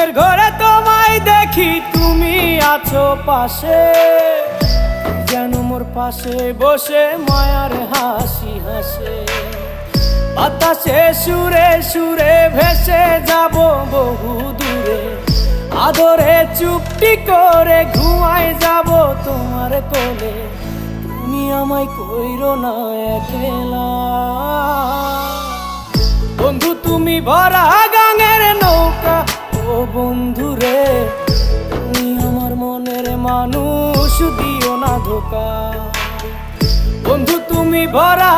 ঘুমের ঘরে তোমায় দেখি, তুমি আছো পাশে, যেন মোর পাশে বসে মায়ার হাসি হাসে। বাতাসে সুরে সুরে ভেসে যাব বহু দূরে, আদরে চুপটি করে ঘুমায় যাব তোমার কোলে। তুমি আমায় কইরো না একলা বন্ধু, তুমি ভরা গাঙের নৌকা। ও বন্ধু রে, তুমি আমার মনের মানুষ, দিও না ধোকা। বন্ধু তুমি ভরা